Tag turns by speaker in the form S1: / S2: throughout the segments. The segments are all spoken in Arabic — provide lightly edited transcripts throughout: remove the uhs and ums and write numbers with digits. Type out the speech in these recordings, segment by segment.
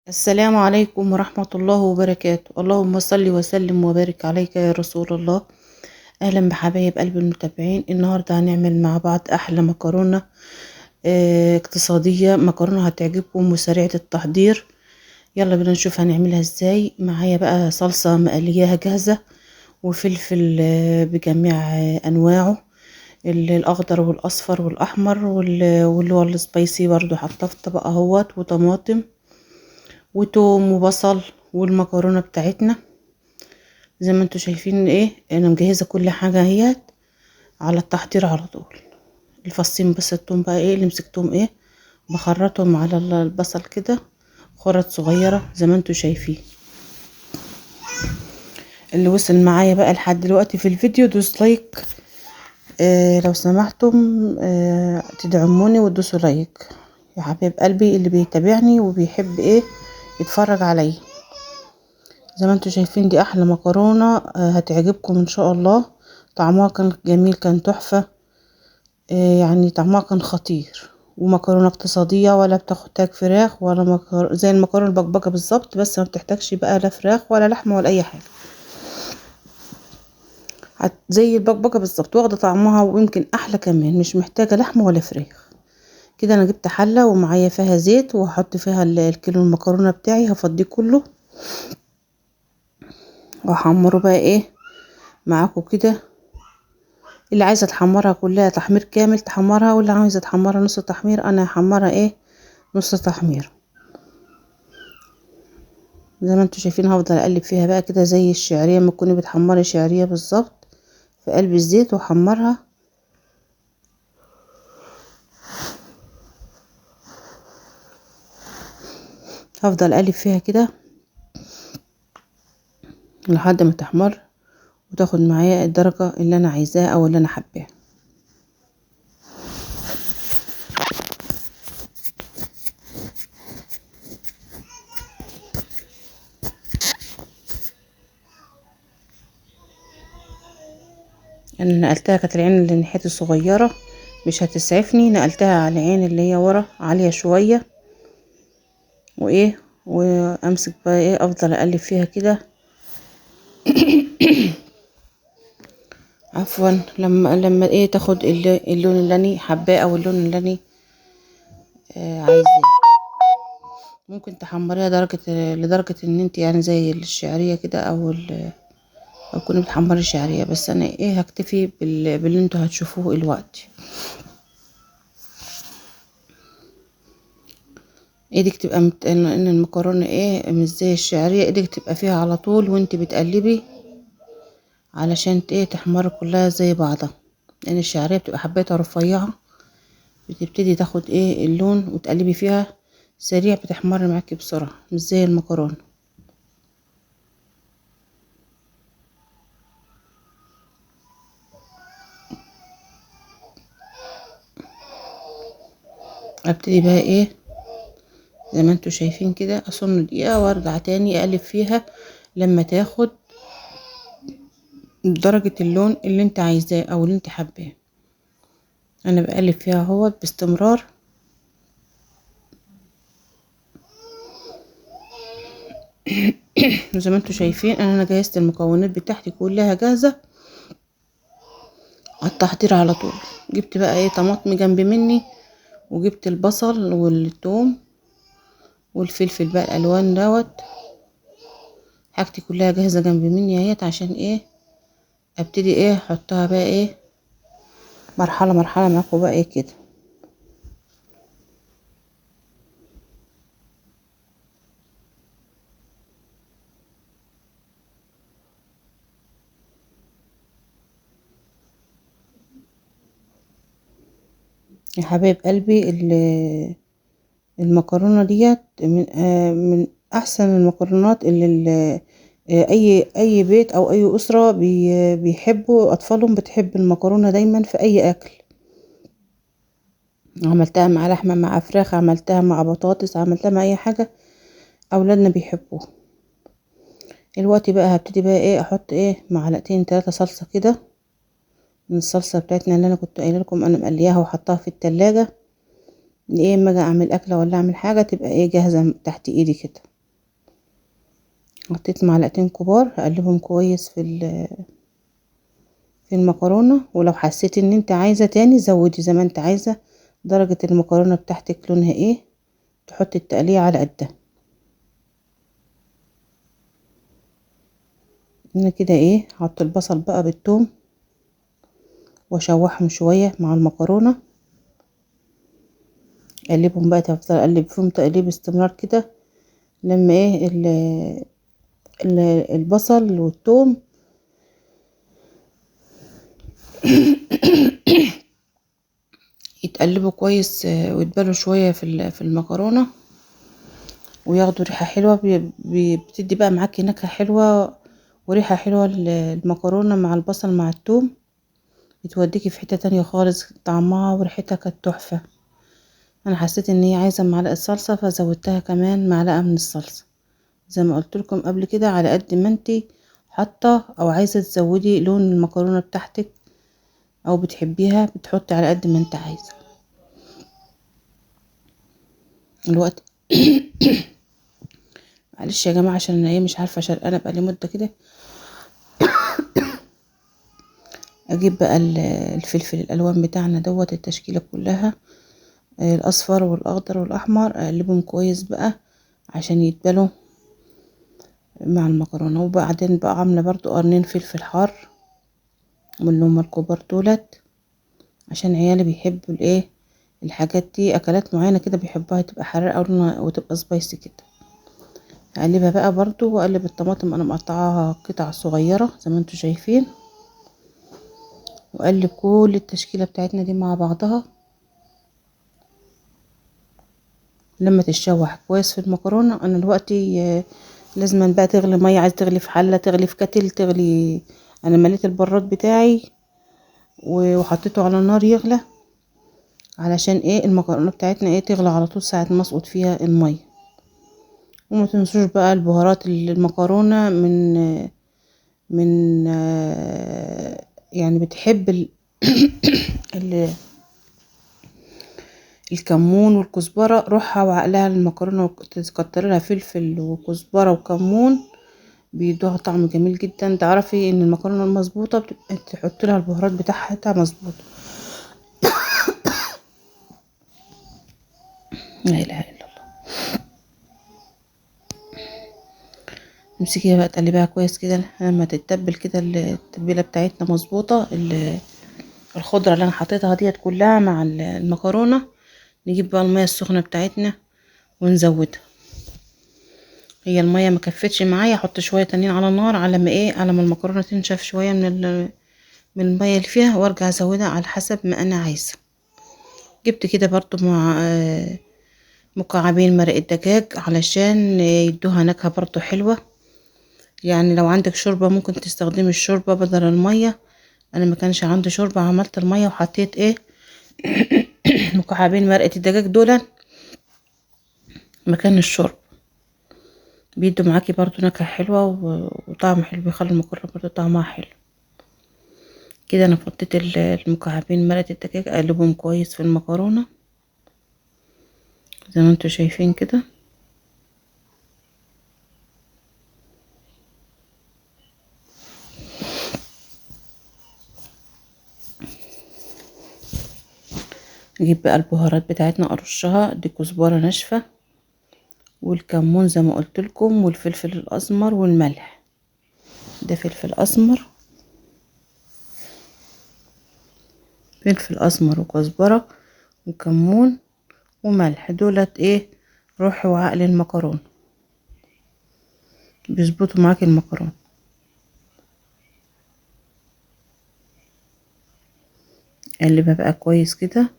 S1: السلام عليكم ورحمة الله وبركاته. اللهم صل وسلم وبارك عليك يا رسول الله. أهلا بحبايب قلب المتابعين. النهاردة هنعمل مع بعض أحلى مكرونة اقتصادية. مكرونة هتعجبكم وسريعة التحضير. يلا بينا نشوف هنعملها ازاي. معايا بقى صلصة مقلياها جاهزة، وفلفل بجميع أنواعه، الأخضر والأصفر والأحمر واللي هو السبايسي برضو حطاه في طبق اهوت، وطماطم وتوم وبصل، والمكرونه بتاعتنا زي ما انتوا شايفين. انا مجهزه كل حاجه اهيت على التحضير على طول. الفصين بس التوم بقى اللي مسكتهم بخرطهم على البصل كده خرط صغيره زي ما انتوا شايفين. اللي وصل معايا بقى لحد دلوقتي في الفيديو دوس لايك، لو سمحتم تدعموني وتدوسوا لايك يا حبيب قلبي اللي بيتابعني وبيحب يتفرج عليا. زي ما انتوا شايفين دي احلى مكرونة هتعجبكم ان شاء الله. طعمها كان جميل، كان تحفة، يعني طعمها كان خطير. ومكرونة اقتصادية ولا بتحتاج فراخ ولا زي المكرونة البكبكة بالظبط، بس ما بتحتاجش بقى لا فراخ ولا لحمة ولا اي حاجة. زي البكبكة بالظبط، واخدة طعمها ويمكن احلى كمان، مش محتاجة لحمة ولا فراخ. كده انا جبت حلة ومعايا فيها زيت، وهحط فيها الكيلو المكرونة بتاعي، هفضيه كله وهحمره بقى معاكم كده. اللي عايزه تحمرها كلها تحمير كامل تحمرها، واللي عايزه تحمرها نص تحمير انا هحمرها نص تحمير. زي ما انتوا شايفين هفضل اقلب فيها بقى كده زي الشعريه ما تكوني بتحمري شعريه بالظبط في قلب الزيت، واحمرها. هفضل اقلب فيها كده لحد ما تحمر وتاخد معايا الدرجه اللي انا عايزاها او اللي انا حباها. انا نقلتها، كانت العين اللي ناحيتي صغيره مش هتسعفني، نقلتها على العين اللي هي ورا عاليه شويه، وامسك بقى افضل اقلب فيها كده. عفوا، لما تاخد اللون اللي انا حباه او اللون اللي انا عايزاه. ممكن تحمريها لدرجه ان انت يعني زي الشعريه كده او تكوني بتحمري الشعريه، بس انا هكتفي باللي انتوا هتشوفوه الوقت. ايدك تبقى ان المكرونه مش زي الشعريه، ايدك تبقى فيها على طول وانت بتقلبي علشان تحمر كلها زي بعضها، لان الشعريه بتبقى حباتها رفيعه، بتبتدي تاخد اللون وتقلبي فيها سريع، بتحمر معاكي بسرعه مش زي المكرونه. ابتدي بقى زي ما انتوا شايفين كده اصن دقيقه وارجع تاني اقلب فيها لما تاخد درجه اللون اللي انت عايزاه او اللي انت حباه. انا بقلب فيها اهو باستمرار. زي ما انتوا شايفين انا جهزت المكونات بتاعتي كلها جاهزه على التحضير على طول. جبت بقى طماطم جنب مني، وجبت البصل والثوم والفلفل بقى الالوان دوت. حاجتي كلها جاهزه جنب مني اهيت، عشان ابتدي احطها بقى مرحله مرحله معاكم بقى كده. يا حبايب قلبي المكرونه ديت من احسن المكرونات اللي اي بيت او اي اسره بيحبوا اطفالهم، بتحب المكرونه دايما في اي اكل. عملتها مع لحمه مع فراخ، عملتها مع بطاطس، عملتها مع اي حاجه اولادنا بيحبوها. الوقت بقى هبتدي بقى احط معلقتين 3 صلصه كده من الصلصه بتاعتنا اللي انا كنت قايله لكم انا مقلياها وحطاها في التلاجة. اما اجي اعمل اكله ولا اعمل حاجه تبقى جاهزه تحت ايدي كده. حطيت معلقتين كبار، هقلبهم كويس في المكرونة. ولو حسيتي ان انت عايزة تاني زودي زي ما انت عايزة درجة المكرونة بتاعتك لونها ايه، تحطي التقلية على قدها. انا كده ايه، هحط البصل بقى بالثوم واشوحهم شوية مع المكرونة، اقلبهم بقى، تفضل اقلب فيهم تقليب استمرار كده لما ايه ال البصل والثوم يتقلبوا كويس، ويتبلوا شوية في المكرونة وياخدوا ريحة حلوة. بتدي بقى معاكي نكهة حلوة وريحة حلوة المكرونة مع البصل مع الثوم، بتوديكي في حتة تانية خالص، طعمها وريحتها كانت تحفة. انا حسيت ان هي عايزة معلقة صلصة فزودتها كمان معلقة من الصلصة. زي ما قلت لكم قبل كده، على قد ما انتي حاطة او عايزة تزودي لون المكرونة بتاعتك او بتحبيها، بتحطي على قد ما انت عايزة الوقت. معلش يا جماعة عشان انا ايه مش عارفة شرقانة بقالي مدة كده. اجيب بقى الفلفل الالوان بتاعنا دوت، التشكيلة كلها، الاصفر والاخضر والاحمر، اقلبهم كويس بقى عشان يتبلوا مع المكرونة. وبعدين بقى عاملة برضو قرنين فلفل حار من اللي هما الكبار دولت، عشان عيالي بيحبوا الايه الحاجات دي، اكلات معينة كده بيحبوها تبقى حراقة وتبقى سبايسي كده. اقلبها بقى برضو، واقلب الطماطم انا مقطعاها قطع صغيرة زي ما انتوا شايفين، واقلب كل التشكيلة بتاعتنا دي مع بعضها لما تتشوح كويس في المكرونة. انا دلوقتي لازم بقى تغلي مية، عايز تغلي في حلة، تغلي في كتل، تغلي. انا مليت البراد بتاعي وحطيته على النار يغلى، علشان ايه المكرونة بتاعتنا ايه تغلى على طول ساعة ما اسقط فيها المية. وما تنسوش بقى البهارات المكرونة من يعني بتحب ال الكمون والكزبرة، روحها وعقلها المكرونة، وتكتر لها فلفل وكزبرة وكمون، بيدوها طعم جميل جدا. تعرفي ان المكرونة المظبوطة تحط لها البهارات بتاعها مظبوط. لا اله الا الله. امسكيها بقى تقلبيها كويس كده لما تتبل كده التتبيله بتاعتنا مظبوطه. الخضره اللي انا حطيتها ديت كلها مع المكرونه، نجيب بقى الميه السخنه بتاعتنا ونزودها. هي الميه ما كفتش معايا، احط شويه تانيين على النار على ما ايه، على ما المكرونه تنشف شويه من الميه اللي فيها، وارجع ازودها على حسب ما انا عايزه. جبت كده برضو مع مكعبين مرق الدجاج علشان يدوها نكهه برضو حلوه. يعني لو عندك شوربه ممكن تستخدمي الشوربه بدل الميه. انا ما كانش عندي شوربه، عملت الميه وحطيت ايه مكعبين مرقه الدجاج دول مكان الشرب، بيدوا معاكي برضو نكهه حلوه وطعم حلو، بيخلي المكرونه برضو طعمها حلو. كده انا حطيت المكعبين مرقه الدجاج، اقلبهم كويس في المكرونه زي ما انتوا شايفين كده. نجيب بقى البهارات بتاعتنا ارشها، دي كزبره ناشفه والكمون زي ما قلت لكم، والفلفل الاسمر والملح. ده فلفل اسمر، فلفل اسمر وكزبره وكمون وملح، دولت ايه روح وعقل المكرونه، بيظبطوا معاكي المكرونه. قلبها بقى كويس كده،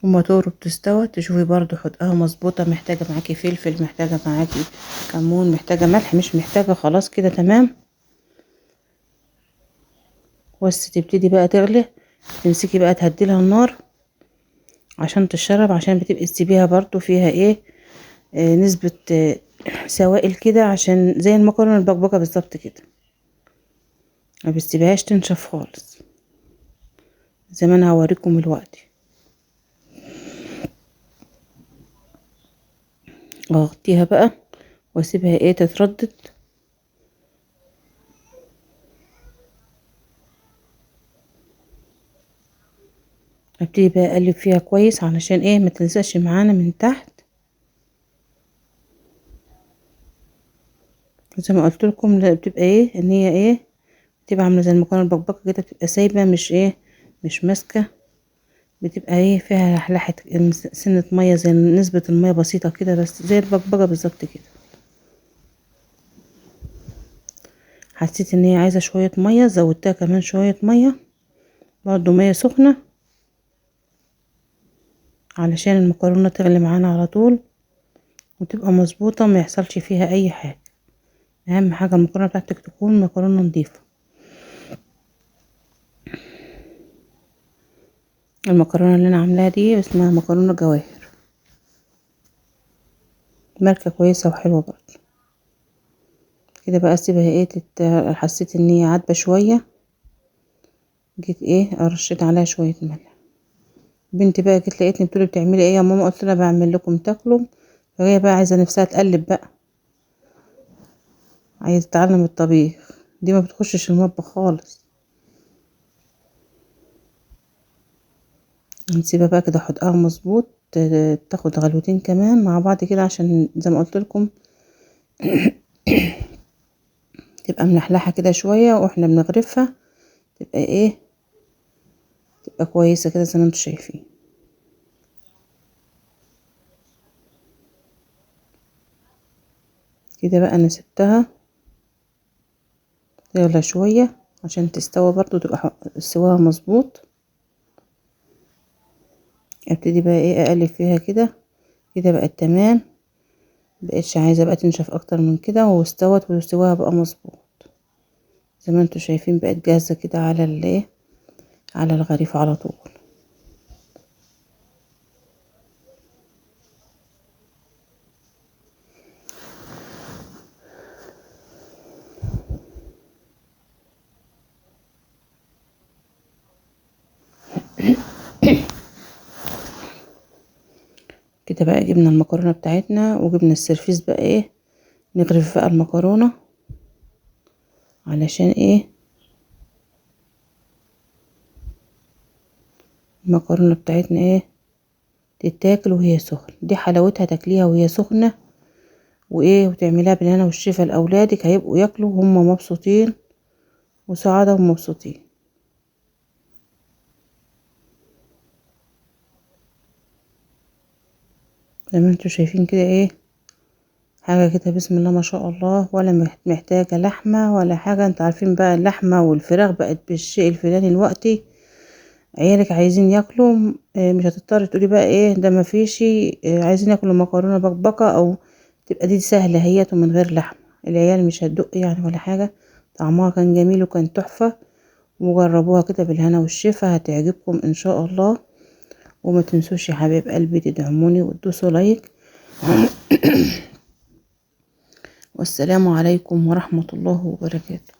S1: وما تقرب تستوى تشوفي برضو حدقها مظبوطه، محتاجه معاكي فلفل، محتاجه معاكي كمون، محتاجه ملح، مش محتاجه، خلاص كده تمام. بس تبتدي بقى تغلي، تمسكي بقى تهديلها النار عشان تشرب، عشان بتبقي تسيبيها برضو فيها ايه نسبة سوائل كده، عشان زي المكرونة البكبكة بالظبط كده، ما بتسيبهاش تنشف خالص زي ما انا هوريكم الوقت. اغطيها بقى واسيبها ايه تتردد. ابتدي بقى اقلب فيها كويس علشان ايه ما تلزقش معانا من تحت. زي ما قلت لكم لا بتبقى ايه ان هي ايه بتبقى عامله زي المكرونه البكبكه كده، بتبقى سايبه مش ايه مش ماسكه، بتبقى ايه فيها لحلحه سنه ميه، زي نسبه الميه بسيطه كده بس زي البكبكه بالظبط كده. حسيت ان هي عايزه شويه ميه زودتها كمان شويه ميه، برضو ميه سخنه علشان المكرونه تغلي معانا على طول وتبقى مظبوطه ما يحصلش فيها اي حاجه. اهم حاجه المكرونه بتاعتك تكون مكرونه نظيفه. المكرونه اللي انا عاملاها دي اسمها مكرونه جواهر، ماركه كويسه وحلوه برضو. كده بقى اسيبها ايه حسيت ان هي عدبه شويه، جيت ايه رشيت عليها شويه ملح. بنتي بقى جيت لقيتني بتقولي بتعملي ايه يا ماما، قلت لها بعمل لكم تاكلوا. فهي بقى عايزه نفسها تقلب بقى، عايزه تتعلم الطبيخ، دي ما بتخشش المطبخ خالص. نسيبها بقى كده حدقها مظبوط، تاخد غلوتين كمان مع بعض كده عشان زي ما قلت لكم تبقى ملحلحه كده شويه واحنا بنغرفها، تبقى ايه تبقى كويسه كده زي ما انتم شايفين. كده بقى انا سبتها تغلى شويه عشان تستوى برضو تبقى سواها مظبوط. ابتدي بقى ايه اقلب فيها كده، كده بقت تمام، مبقتش عايزه بقى تنشف اكتر من كده واستوت وسواها بقى مظبوط زي ما انتم شايفين. بقت جاهزه كده على الايه على الغريف على طول. كده بقى جبنا المكرونه بتاعتنا وجبنا السرفيس بقى ايه نغرف بقى المكرونه علشان ايه المكرونه بتاعتنا ايه تتاكل وهي سخنه. دي حلاوتها تاكليها وهي سخنه وايه وتعمليها بالهنا والشفا لاولادك، هيبقوا ياكلوا وهم مبسوطين وسعاده ومبسوطين. زي ما انتوا شايفين كده ايه حاجه كده بسم الله ما شاء الله، ولا محتاجه لحمه ولا حاجه. انتوا عارفين بقى اللحمه والفراخ بقت بالشيء الفلاني الوقتي، عيالك عايزين ياكلوا مش هتضطري تقولي بقى ايه ده ما فيش عايزين ياكلوا مكرونه بكبكه، او تبقى دي سهله هيت ومن غير لحمه. العيال مش هتدق يعني ولا حاجه، طعمها كان جميل وكان تحفه. وجربوها كده بالهنا والشفا هتعجبكم ان شاء الله. وما تنسوش يا حبايب قلبي تدعموني وتدوسوا لايك والسلام عليكم ورحمه الله وبركاته.